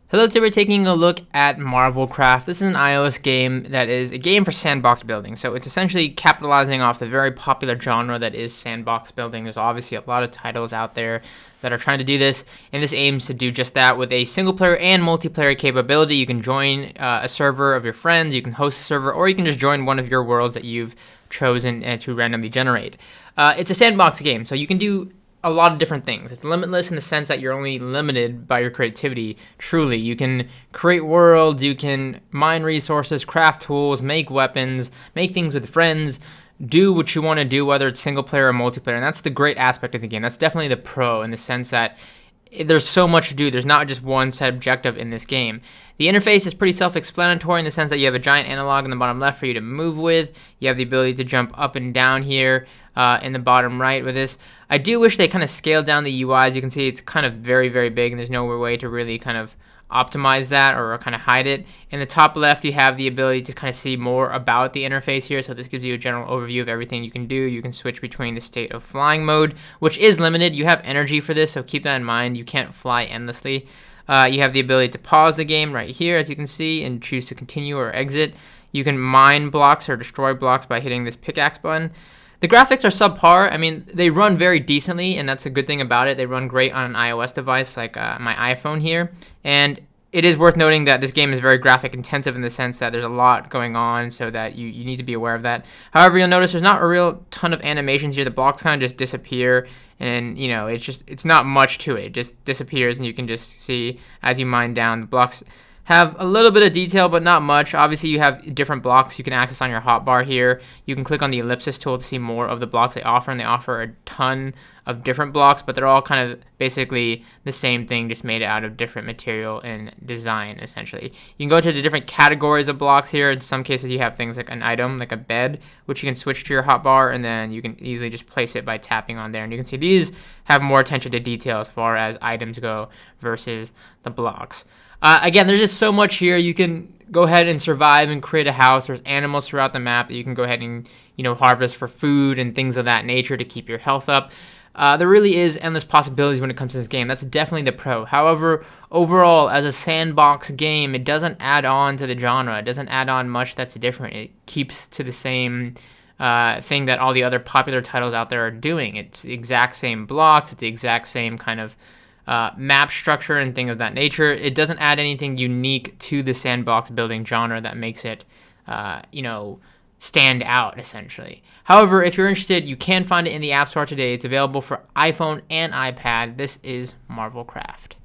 Hello, today we're taking a look at Marvel.Craft. This is an iOS game that is a game for sandbox building. So it's essentially capitalizing off the very popular genre that is sandbox building. There's obviously a lot of titles out there that are trying to do this, and this aims to do just that with a single player and multiplayer capability. You can join a server of your friends, you can host a server, or you can just join one of your worlds that you've chosen to randomly generate. It's a sandbox game, so you can do a lot of different things. It's limitless in the sense that you're only limited by your creativity. Truly, you can create worlds, you can mine resources, craft tools, make weapons, make things with friends, do what you want to do, whether it's single player or multiplayer. And that's the great aspect of the game. That's definitely the pro in the sense that there's so much to do. There's not just one set objective in this game. The interface is pretty self-explanatory in the sense that you have a giant analog in the bottom left for you to move with. You have the ability to jump up and down here in the bottom right with this. I do wish they kind of scaled down the UI. As you can see, it's kind of very, very big, and there's no way to really kind of optimize that or kind of hide it. In the top left, you have the ability to kind of see more about the interface here. So this gives you a general overview of everything you can do. You can switch between the state of flying mode, which is limited. You have energy for this, so keep that in mind. You can't fly endlessly. You have the ability to pause the game right here, as you can see, and choose to continue or exit. You can mine blocks or destroy blocks by hitting this pickaxe button. The graphics are subpar. I mean, they run very decently, and that's a good thing about it. They run great on an iOS device like my iPhone here. And it is worth noting that this game is very graphic intensive in the sense that there's a lot going on, so that you need to be aware of that. However, you'll notice there's not a real ton of animations here. The blocks kind of just disappear, and it's not much to it. It just disappears, and you can just see as you mine down. The blocks have a little bit of detail, but not much. Obviously, you have different blocks you can access on your hotbar here. You can click on the ellipsis tool to see more of the blocks they offer, and they offer a ton of different blocks, but they're all kind of basically the same thing, just made out of different material and design, essentially. You can go to the different categories of blocks here. In some cases, you have things like an item, like a bed, which you can switch to your hotbar, and then you can easily just place it by tapping on there. And you can see these have more attention to detail as far as items go versus the blocks. Again, there's just so much here. You can go ahead and survive and create a house. There's animals throughout the map that you can go ahead and harvest for food and things of that nature to keep your health up. There really is endless possibilities when it comes to this game. That's definitely the pro. However, overall, as a sandbox game, it doesn't add on to the genre. It doesn't add on much that's different. It keeps to the same thing that all the other popular titles out there are doing. It's the exact same blocks. It's the exact same kind of map structure and thing of that nature. It doesn't add anything unique to the sandbox building genre that makes it, stand out, essentially. However, if you're interested, you can find it in the App Store today. It's available for iPhone and iPad. This is Marvel.Craft.